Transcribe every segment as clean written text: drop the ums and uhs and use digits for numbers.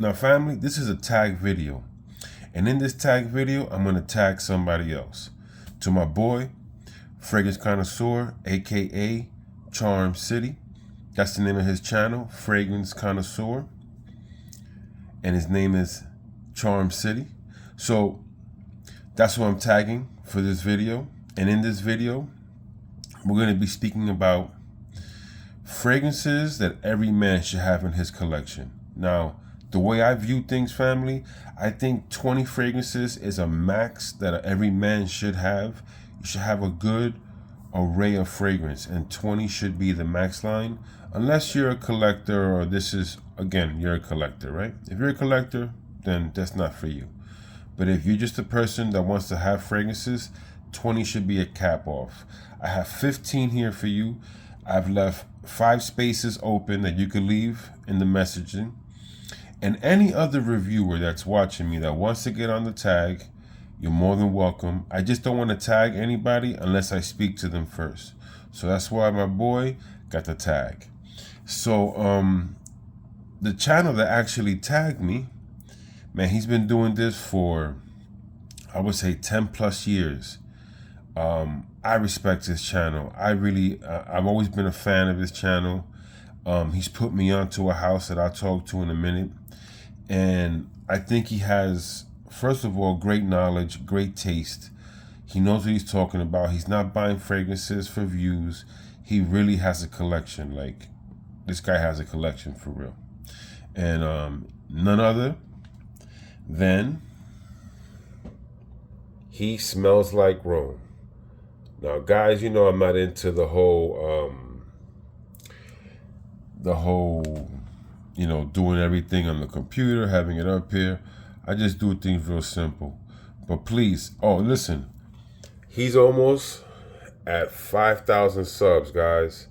Now, family, this is a tag video. And in this tag video, I'm going to tag somebody else. To my boy, Fragrance Connoisseur, aka Charm City. That's the name of his channel, Fragrance Connoisseur. And his name is Charm City. So that's what I'm tagging for this video. And in this video, we're going to be speaking about fragrances that every man should have in his collection. Now, the way I view things, family, I think 20 fragrances is a max that every man should have. You should have a good array of fragrance, and 20 should be the max line, unless you're a collector, or this is, again, you're a collector, right? If you're a collector, then that's not for you. But if you're just a person that wants to have fragrances, 20 should be a cap off. I have 15 here for you. I've left 5 spaces open that you could leave in the messaging. And any other reviewer that's watching me that wants to get on the tag, you're more than welcome. I just don't want to tag anybody unless I speak to them first. So that's why my boy got the tag. So the channel that actually tagged me, man, he's been doing this for, I would say, 10 plus years. I respect his channel. I've always been a fan of his channel. He's put me onto a house that I'll talk to in a minute. And I think he has, first of all, great knowledge, great taste. He knows what he's talking about. He's not buying fragrances for views. He really has a collection. Like, this guy has a collection for real. And none other than He Smells Like Rome. Now, guys, you know I'm not into the whole, you know, doing everything on the computer, having it up here. I just do things real simple. But please, oh, listen. He's almost at 5,000 subs, guys.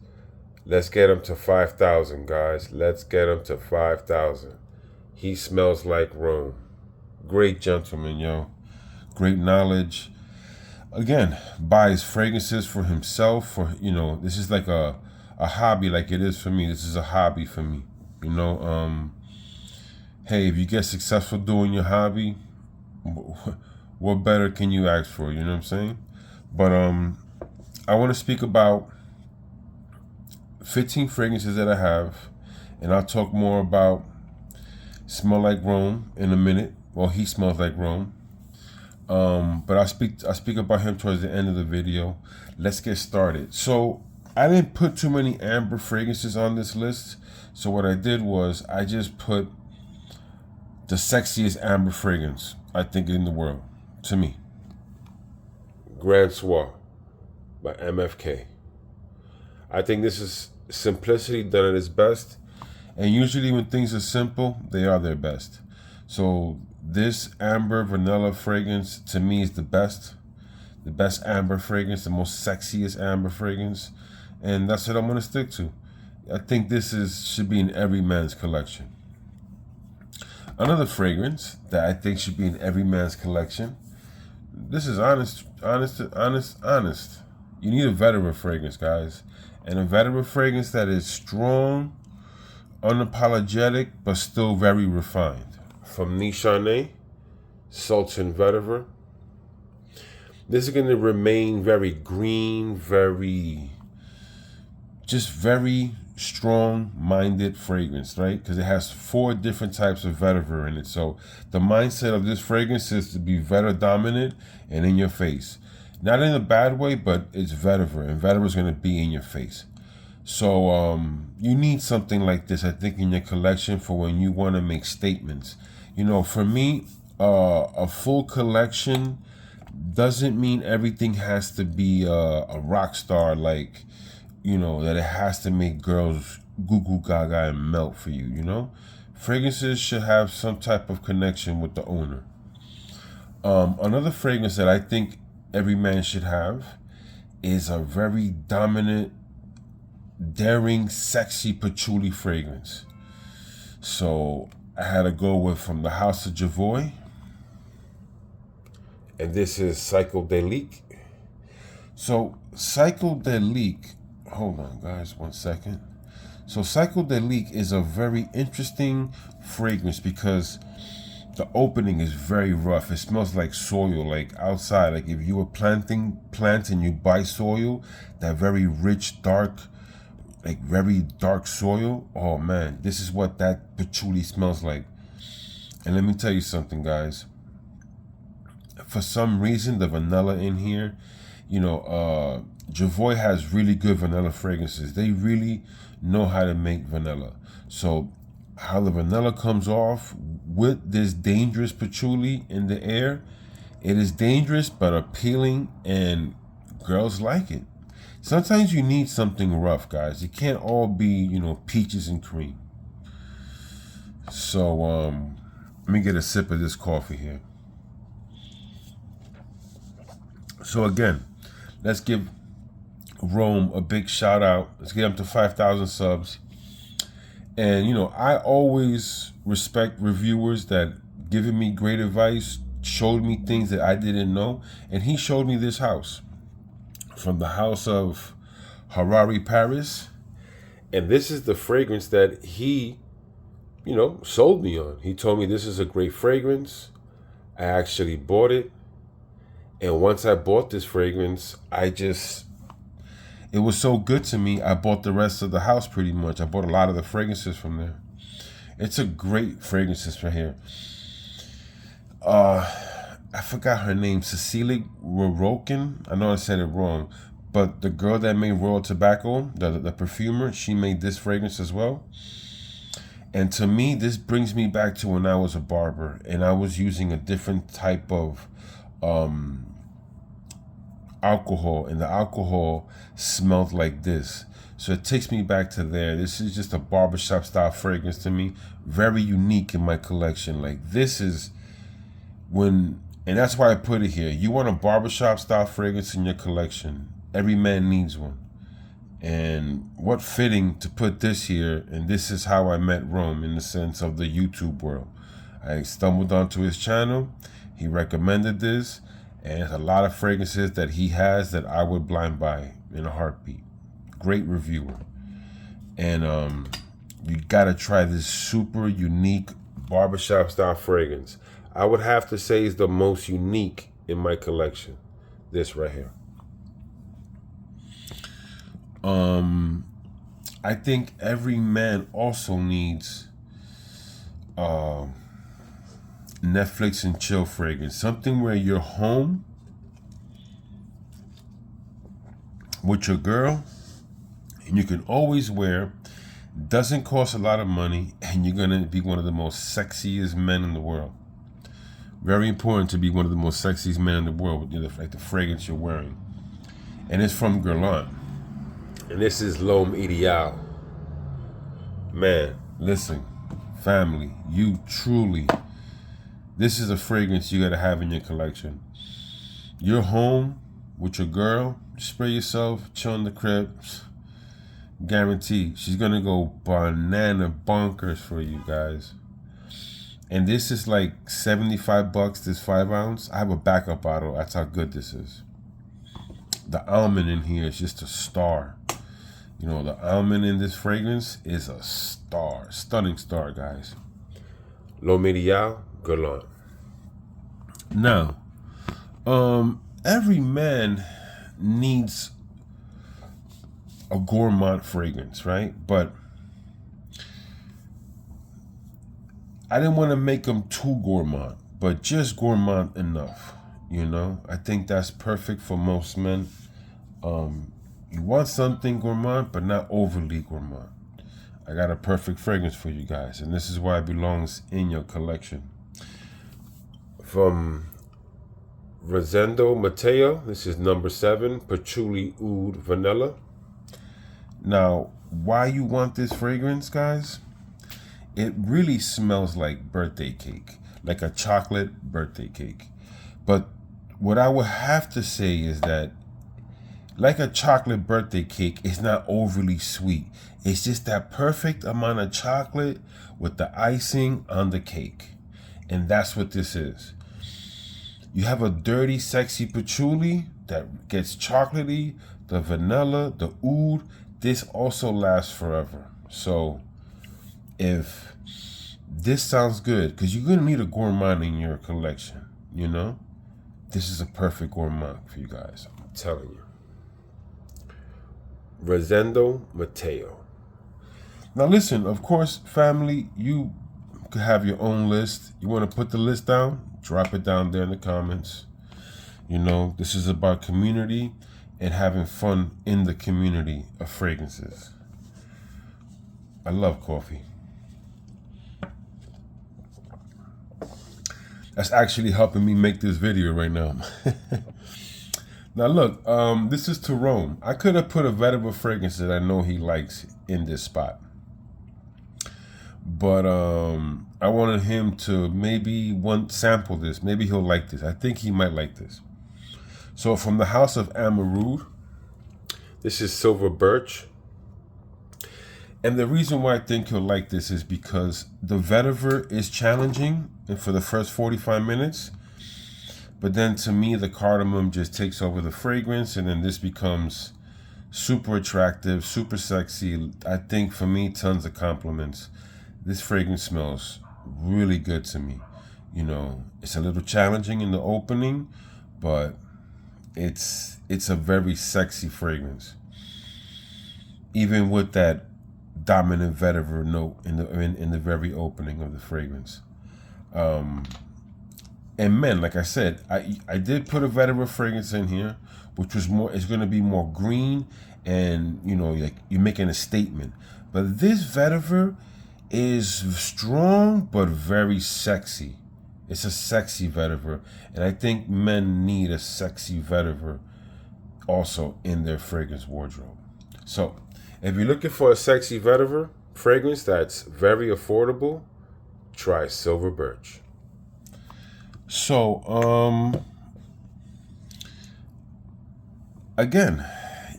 Let's get him to 5,000, guys. Let's get him to 5,000. He Smells Like Rome. Great gentleman, yo. Great knowledge. Again, buys fragrances for himself. For, you know, this is like a hobby, like it is for me. This is a hobby for me. You know, hey, if you get successful doing your hobby, what better can you ask for? You know what I'm saying? But I want to speak about 15 fragrances that I have, and I'll talk more about Smell Like Rome in a minute. Well, He Smells Like Rome. But I speak about him towards the end of the video. Let's get started. So I didn't put too many amber fragrances on this list. So what I did was I just put the sexiest amber fragrance, I think, in the world, to me. Grand Soir by MFK. I think this is simplicity done at its best. And usually when things are simple, they are their best. So this amber vanilla fragrance, to me, is the best amber fragrance, the most sexiest amber fragrance. And that's what I'm going to stick to. I think this should be in every man's collection. Another fragrance that I think should be in every man's collection. This is honest. You need a vetiver fragrance, guys. And a vetiver fragrance that is strong, unapologetic, but still very refined. From Nichane, Sultan Vetiver. This is going to remain very green, very strong-minded fragrance, right? Because it has 4 different types of vetiver in it. So the mindset of this fragrance is to be vetiver dominant and in your face. Not in a bad way, but it's vetiver, and vetiver is going to be in your face. So you need something like this, I think, in your collection for when you want to make statements. You know, for me, a full collection doesn't mean everything has to be a rock star, like, you know, that it has to make girls goo goo gaga and melt for you, you know? Fragrances should have some type of connection with the owner. Another fragrance that I think every man should have is a very dominant, daring, sexy patchouli fragrance. So I had to go with from the House of Javoy. And this is Psychedelique. So Psychedelique, hold on guys, 1 second. So psychedelic is a very interesting fragrance because the opening is very rough. It smells like soil, like outside. Like if you were planting plants and you buy soil, that very rich, dark, like very dark soil. Oh man, this is what that patchouli smells like. And let me tell you something, guys. For some reason, the vanilla in here, Javoy has really good vanilla fragrances. They really know how to make vanilla. So how the vanilla comes off with this dangerous patchouli in the air, it is dangerous but appealing, and girls like it. Sometimes you need something rough, guys. It can't all be, peaches and cream. So let me get a sip of this coffee here. So again, let's give Rome a big shout out. Let's get up to 5,000 subs. And I always respect reviewers that giving me great advice, showed me things that I didn't know, and he showed me this house from the house of Harari Paris. And this is the fragrance that he, sold me on. He told me this is a great fragrance. I actually bought it. And once I bought this fragrance, it was so good to me, I bought the rest of the house pretty much. I bought a lot of the fragrances from there. It's a great fragrances from here. I forgot her name, Cecilia Rorokin. I know I said it wrong, but the girl that made Royal Tobacco, the perfumer, she made this fragrance as well. And to me, this brings me back to when I was a barber and I was using a different type of alcohol, and the alcohol smelled like this. So it takes me back to there. This is just a barbershop style fragrance to me, very unique in my collection. Like this is and that's why I put it here. You want a barbershop style fragrance in your collection. Every man needs one. And what fitting to put this here, and this is how I met Rome in the sense of the YouTube world. I stumbled onto his channel, he recommended this, and there's a lot of fragrances that he has that I would blind buy in a heartbeat. Great reviewer. And you gotta try this super unique barbershop style fragrance. I would have to say is the most unique in my collection. This right here. I think every man also needs Netflix and chill fragrance. Something where you're home with your girl and you can always wear, doesn't cost a lot of money, and you're gonna be one of the most sexiest men in the world. Very important to be one of the most sexiest men in the world with like the fragrance you're wearing. And it's from Gourmand. And this is L'Homme Ideal. Man, listen, family, you truly, this is a fragrance you gotta have in your collection. You're home with your girl, spray yourself, chill in the crib. Guarantee she's gonna go banana bonkers for you guys. And this is like $75, this 5 ounce. I have a backup bottle. That's how good this is. The almond in here is just a star. The almond in this fragrance is a star. Stunning star, guys. L'Homme Ideal, Gourmand. Now, every man needs a Gourmand fragrance, right? But I didn't want to make them too gourmand, but just gourmand enough. I think that's perfect for most men. You want something gourmand, but not overly gourmand. I got a perfect fragrance for you guys, and this is why it belongs in your collection. From Rosendo Matteo, this is number 7, Patchouli Oud Vanilla. Now, why you want this fragrance, guys? It really smells like birthday cake, like a chocolate birthday cake. But what I would have to say is that, like a chocolate birthday cake, it's not overly sweet. It's just that perfect amount of chocolate with the icing on the cake. And that's what this is. You have a dirty, sexy patchouli that gets chocolatey, the vanilla, the oud. This also lasts forever. So if this sounds good, because you're gonna need a Gourmand in your collection, you know, this is a perfect Gourmand for you guys. I'm telling you. Rosendo Mateo. Now listen, of course, family, you could have your own list. You want to put the list down? Drop it down there in the comments. You know, this is about community and having fun in the community of fragrances. I love coffee. That's actually helping me make this video right now. Now look, this is to Rome. I could have put a vetiver fragrance that I know he likes in this spot. But I wanted him to maybe sample this. Maybe he'll like this. I think he might like this. So from the house of Amarud, this is Silver Birch. And the reason why I think he'll like this is because the vetiver is challenging for the first 45 minutes. But then to me, the cardamom just takes over the fragrance, and then this becomes super attractive, super sexy. I think for me, tons of compliments. This fragrance smells really good to me. You know, it's a little challenging in the opening, but it's a very sexy fragrance. Even with that dominant vetiver note in the very opening of the fragrance. And men, like I said, I did put a vetiver fragrance in here, which was it's going to be more green, and you know, like you're making a statement. But this vetiver is strong but very sexy. It's a sexy vetiver, and I think men need a sexy vetiver also in their fragrance wardrobe. So if you're looking for a sexy vetiver fragrance that's very affordable, try Silver Birch. So, again,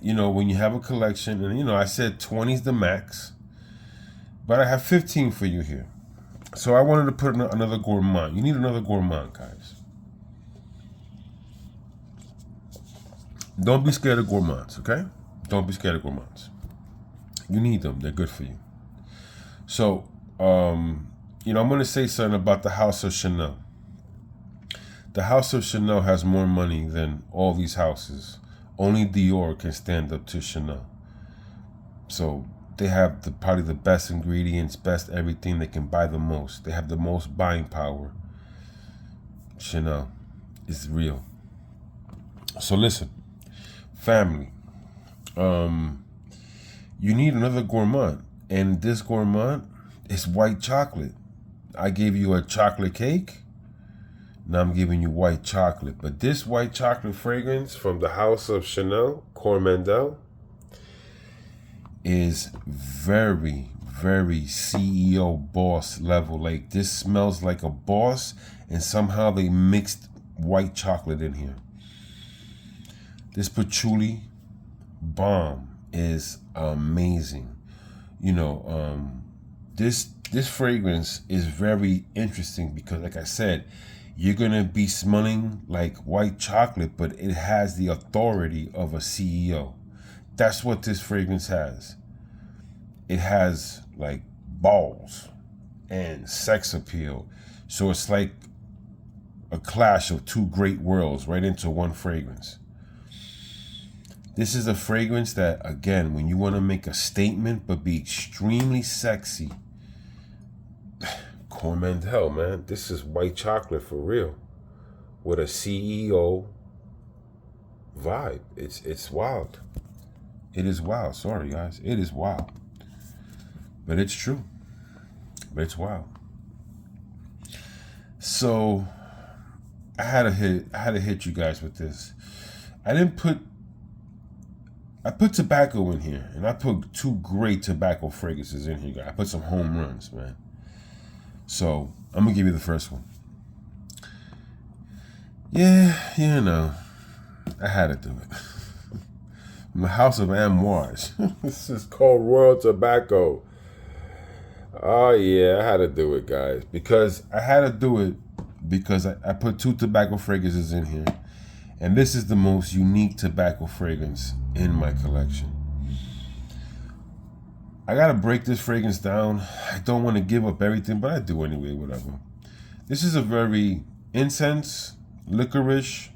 you know, when you have a collection, and you know, I said 20 is the max, but I have 15 for you here. So I wanted to put another Gourmand. You need another Gourmand, guys. Don't be scared of Gourmands, okay? Don't be scared of Gourmands. You need them. They're good for you. So, you know, I'm going to say something about the House of Chanel. The House of Chanel has more money than all these houses. Only Dior can stand up to Chanel. So they have probably the best ingredients, best everything. They can buy the most. They have the most buying power. Chanel is real. So listen, family, you need another Gourmand. And this Gourmand is white chocolate. I gave you a chocolate cake. Now I'm giving you white chocolate. But this white chocolate fragrance from the House of Chanel, Gourmand, is very, very CEO boss level. Like, this smells like a boss, and somehow they mixed white chocolate in here. This patchouli bomb is amazing. You know, this fragrance is very interesting because, like I said, you're gonna be smelling like white chocolate, but it has the authority of a CEO. That's what this fragrance has. It has like balls and sex appeal. So it's like a clash of two great worlds right into one fragrance. This is a fragrance that, again, when you want to make a statement but be extremely sexy, Gourmand, man, this is white chocolate for real, with a CEO vibe. It's wild. It is wild. Sorry, guys. It is wild. But it's true. But it's wild. So I had to hit you guys with this. I put tobacco in here, and I put two great tobacco fragrances in here, guys. I put some home runs, man. So I'm gonna give you the first one. Yeah, you know, I had to do it. From the House of Amouage. This is called Royal Tobacco. Oh yeah, I had to do it, guys. I put two tobacco fragrances in here. And this is the most unique tobacco fragrance in my collection. I gotta break this fragrance down. I don't want to give up everything, but I do anyway, whatever. This is a very incense, licorice,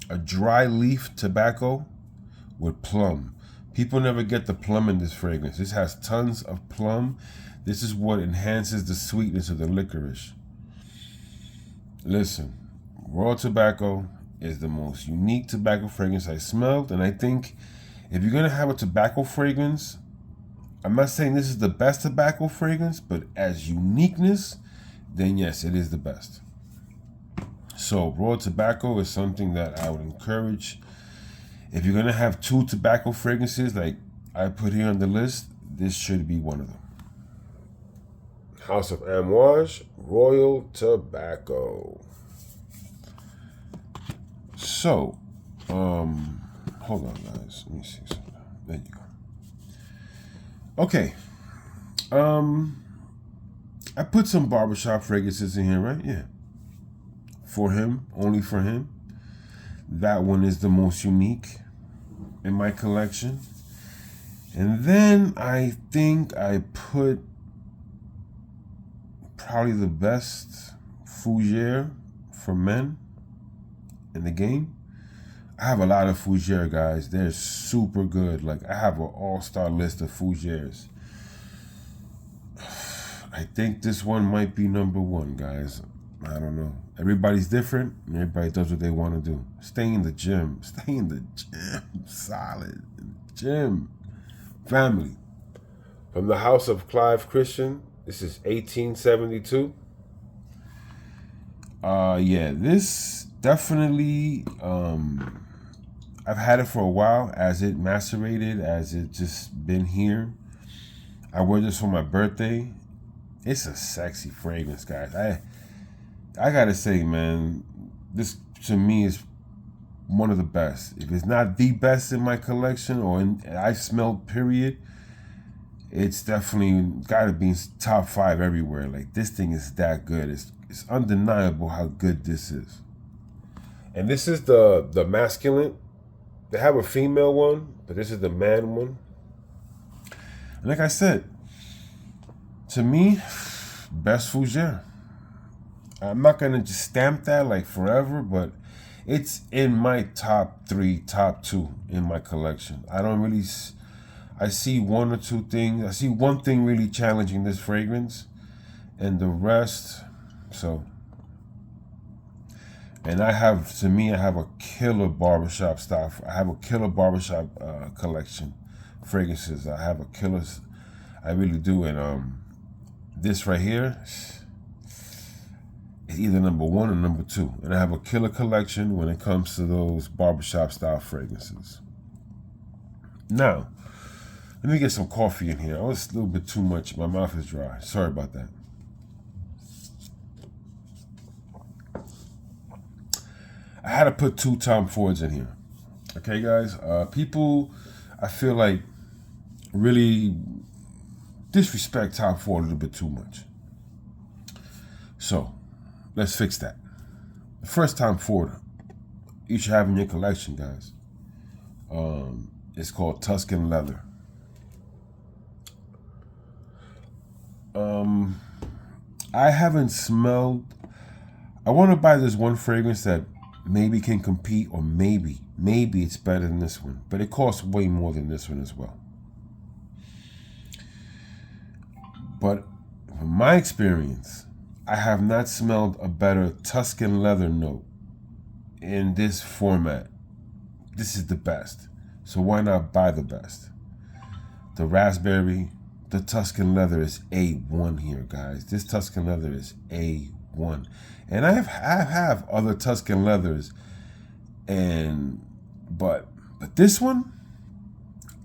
a dry leaf tobacco with plum. People never get the plum in this fragrance. This has tons of plum. This is what enhances the sweetness of the licorice. Listen, raw tobacco is the most unique tobacco fragrance I smelled, and I think if you're gonna have a tobacco fragrance, I'm not saying this is the best tobacco fragrance, but as uniqueness, then yes, it is the best. So raw tobacco is something that I would encourage. If you're gonna have 2 tobacco fragrances like I put here on the list, this should be one of them. House of Amouage, Royal Tobacco. So, hold on guys, let me see something. There you go. Okay, I put some barbershop fragrances in here, right? Yeah. For him, only for him. That one is the most unique in my collection. And then I think I put probably the best fougere for men in the game. I have a lot of fougere, guys. They're super good. Like, I have an all-star list of fougeres. I think this one might be number 1, guys. I don't know. Everybody's different, and everybody does what they want to do. Stay in the gym. Stay in the gym. Solid. In the gym. Family. From the House of Clive Christian. This is 1872. Yeah, this definitely, I've had it for a while as it macerated, as it just been here. I wore this for my birthday. It's a sexy fragrance, guys. I gotta say, man, this to me is one of the best. If it's not the best in my collection or I smelled, period, it's definitely gotta be in top 5 everywhere. Like, this thing is that good. It's undeniable how good this is. And this is the masculine. They have a female one, but this is the man one. And like I said, to me, best fougere. I'm not gonna just stamp that like forever, but it's in my top 3, top 2 in my collection. I see 1 or 2 things. I see one thing really challenging this fragrance, and the rest, so. And I have a killer barbershop style. I have a killer barbershop collection fragrances. I have a killer, I really do. And this right here is either number 1 or number 2. And I have a killer collection when it comes to those barbershop style fragrances. Now, let me get some coffee in here. Oh, it's a little bit too much. My mouth is dry. Sorry about that. I had to put 2 Tom Fords in here. Okay, guys? People, I feel like, really disrespect Tom Ford a little bit too much. So, let's fix that. The first Tom Ford you should have in your collection, guys, it's called Tuscan Leather. I haven't smelled. I want to buy this one fragrance that maybe can compete, or maybe it's better than this one, but it costs way more than this one as well. But from my experience, I have not smelled a better Tuscan leather note in this format. This is the best, so why not buy the best? The raspberry, the Tuscan leather is A1 here, guys. This Tuscan leather is A1. And I have other Tuscan leathers, but this one,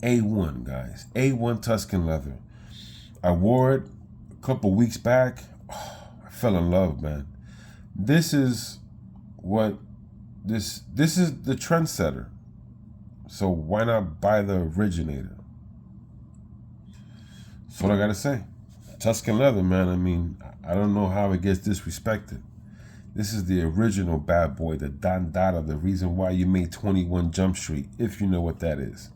A1, guys. A1 Tuscan leather. I wore it a couple weeks back. Oh, I fell in love, man. This is this is the trendsetter. So why not buy the originator? That's what I gotta say. Tuscan leather, man. I mean, I don't know how it gets disrespected. This is the original bad boy, the Don Dada, the reason why you made 21 Jump Street, if you know what that is.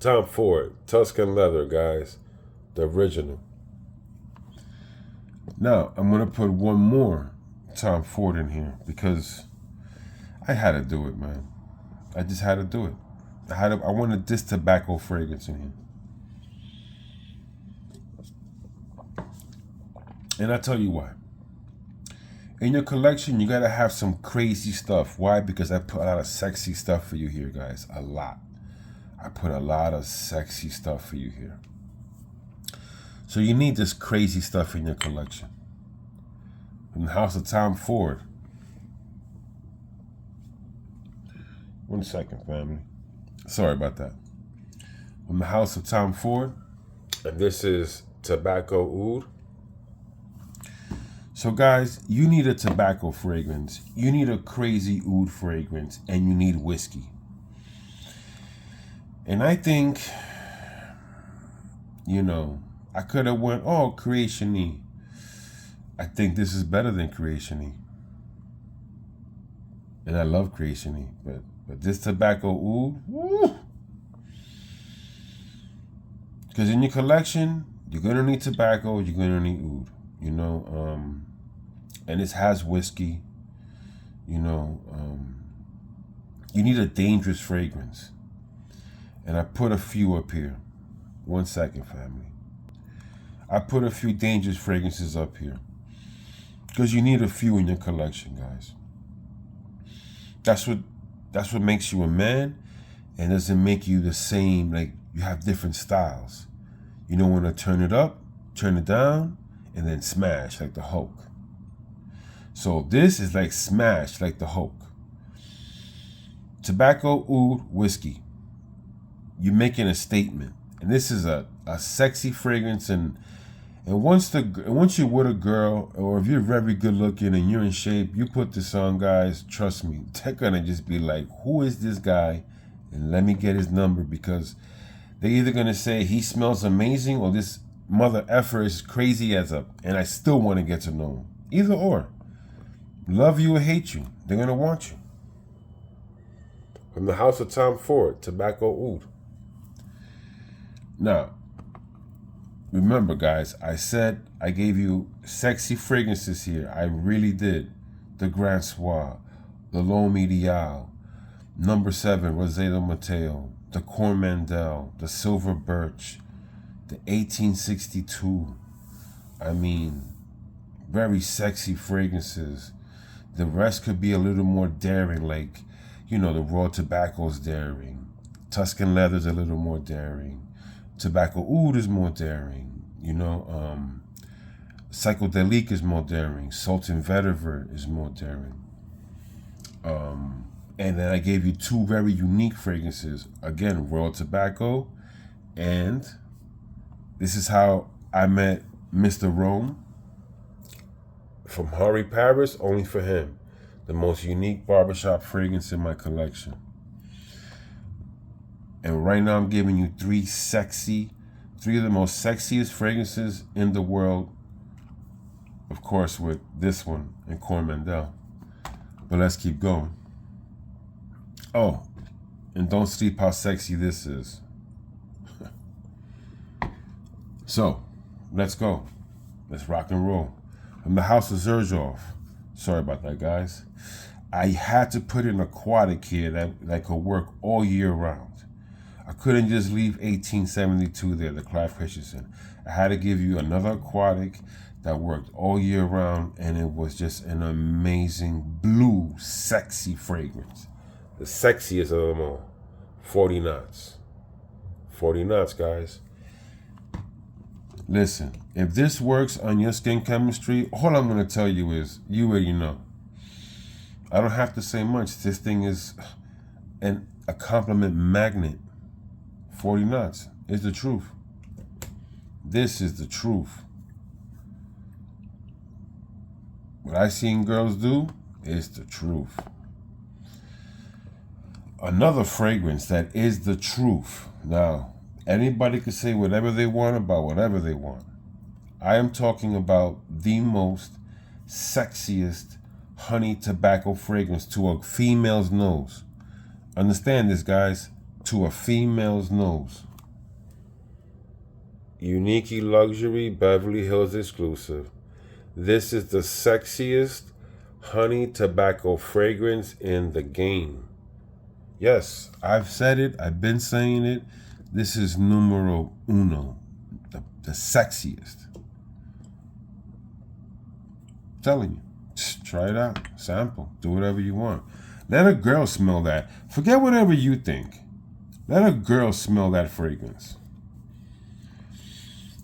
Tom Ford, Tuscan leather, guys. The original. Now, I'm going to put one more Tom Ford in here because I had to do it, man. I just had to do it. I wanted this tobacco fragrance in here. And I'll tell you why. In your collection, you got to have some crazy stuff. Why? Because I put a lot of sexy stuff for you here, guys. A lot. I put a lot of sexy stuff for you here. So you need this crazy stuff in your collection. From the house of Tom Ford. One second, family. Sorry about that. From the house of Tom Ford. And this is Tobacco Oud. So guys, you need a tobacco fragrance. You need a crazy oud fragrance. And you need whiskey. And I think, you know, I could have went, oh, Creation-y. I think this is better than Creation-y. And I love Creation-y. But this tobacco oud, woo! Because in your collection, you're going to need tobacco, you're going to need oud. You know, and this has whiskey. You know, you need a dangerous fragrance. And I put a few up here. 1 second, family. I put a few dangerous fragrances up here. Because you need a few in your collection, guys. That's what makes you a man, and doesn't make you the same. Like, you have different styles. You don't want to turn it up, turn it down, and then smash like the Hulk. So this is like smash like the Hulk. Tobacco oud whiskey. You're making a statement, and this is a sexy fragrance. And once you're with a girl, or if you're very good looking and you're in shape, you put this on, guys. Trust me, they're gonna just be like, "Who is this guy?" And let me get his number, because they're either gonna say he smells amazing or this mother effer is crazy as a. And I still want to get to know him. Either or, love you or hate you, they're gonna want you. From the house of Tom Ford, Tobacco Oud. Now, remember, guys, I said I gave you sexy fragrances here. I really did. The Grand Soir, the L'Homme Ideal, Number 7, Rosé Mateo, the Gourmand, the Silver Birch, the 1862. I mean, very sexy fragrances. The rest could be a little more daring, like, you know, the raw tobacco's daring. Tuscan leather's a little more daring. Tobacco oud is more daring. You know, psychedelic is more daring. Sultan vetiver is more daring. And then I gave you 2 very unique fragrances. Again, raw tobacco, and this is how I met Mr. Rome from Harry Paris, only for him. The most unique barbershop fragrance in my collection. And right now I'm giving you 3 of the most sexiest fragrances in the world. Of course, with this one and Gourmand. But let's keep going. Oh, and don't sleep how sexy this is. So, let's go. Let's rock and roll. From the house of Xerjoff. Sorry about that, guys. I had to put an aquatic here that could work all year round. I couldn't just leave 1872 there, the Clive Christensen. I had to give you another aquatic that worked all year round, and it was just an amazing blue, sexy fragrance. The sexiest of them all. 40 knots. 40 knots, guys. Listen, if this works on your skin chemistry, all I'm going to tell you is, you already know. I don't have to say much. This thing is a compliment magnet. 40 knots is the truth. This is the truth. What I seen girls do is the truth. Another fragrance that is the truth. Now, anybody can say whatever they want about whatever they want. I am talking about the most sexiest honey tobacco fragrance to a female's nose. Understand this, guys. To a female's nose. Unique Luxury Beverly Hills exclusive. This is the sexiest honey tobacco fragrance in the game. Yes, I've said it. I've been saying it. This is numero uno, the sexiest. I'm telling you, just try it out, sample, do whatever you want. Let a girl smell that. Forget whatever you think. Let a girl smell that fragrance.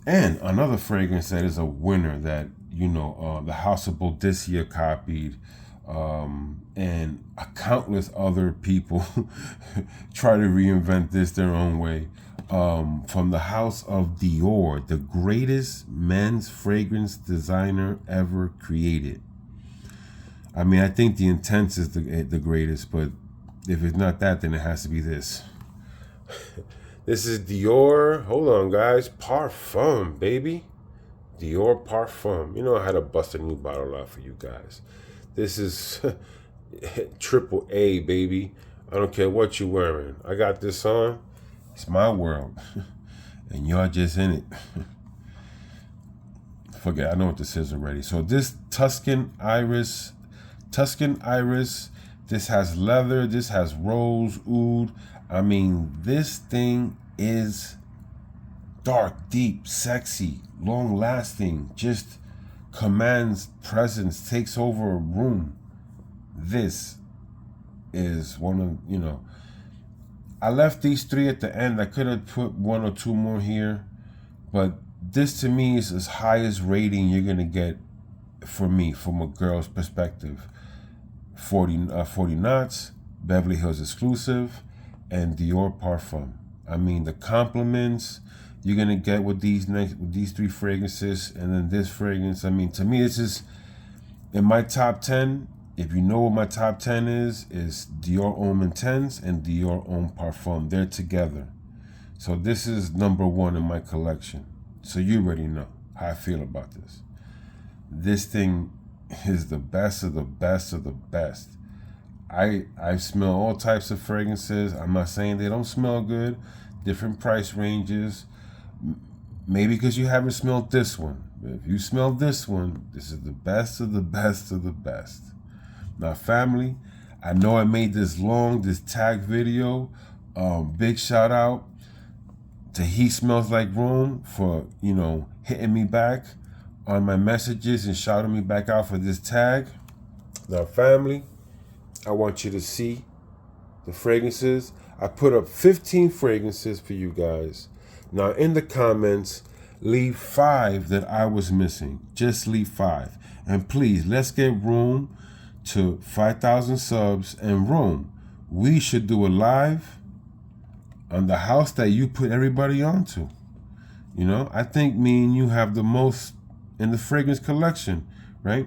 And another fragrance that is a winner that, the House of Boldisia copied, and countless other people try to reinvent this their own way. From the House of Dior, the greatest men's fragrance designer ever created. I mean, I think the Intense is the greatest, but if it's not that, then it has to be this. This is Dior. Hold on, guys. Parfum, baby. Dior Parfum. You know I had to bust a new bottle out for you guys. This is triple A, baby. I don't care what you're wearing. I got this on. It's my world. And y'all just in it. Forget, I know what this is already. So this Tuscan Iris. This has leather. This has rose, oud. I mean, this thing is dark, deep, sexy, long-lasting, just commands presence, takes over a room. This is one of, I left these three at the end. I could have put one or two more here, but this to me is as highest rating you're going to get for me, from a girl's perspective. 40 knots, Beverly Hills exclusive, and Dior Parfum. I mean, the compliments you're gonna get with these three fragrances, and then this fragrance. I mean, to me, this is in my top 10. If you know what my top 10 is Dior Homme Intense and Dior Homme Parfum. They're together. So this is number one in my collection. So you already know how I feel about this. This thing is the best of the best of the best. I smell all types of fragrances. I'm not saying they don't smell good. Different price ranges. Maybe because you haven't smelled this one. But if you smell this one, this is the best of the best of the best. Now, family, I know I made this tag video. Big shout out to He Smells Like Rome for, hitting me back on my messages and shouting me back out for this tag. Now, family, I want you to see the fragrances. I put up 15 fragrances for you guys. Now, in the comments, leave 5 that I was missing. Just leave 5. And please, let's get Rome to 5,000 subs. And Rome, we should do a live on the house that you put everybody onto. I think me and you have the most in the fragrance collection, right?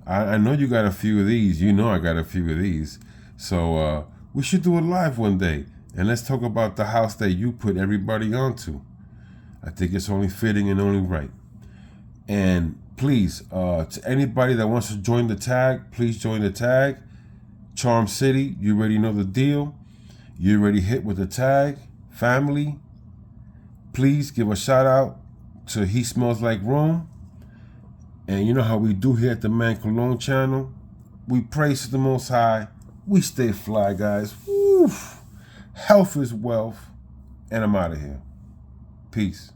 I know you got a few of these. I got a few of these. So we should do a live one day. And let's talk about the house that you put everybody onto. I think it's only fitting and only right. And please, to anybody that wants to join the tag, please join the tag. Charm City, you already know the deal. You already hit with the tag. Family, please give a shout out to He Smells Like Rome. And you know how we do here at the Man Cologne channel. We praise the Most High. We stay fly, guys. Woo. Health is wealth. And I'm out of here. Peace.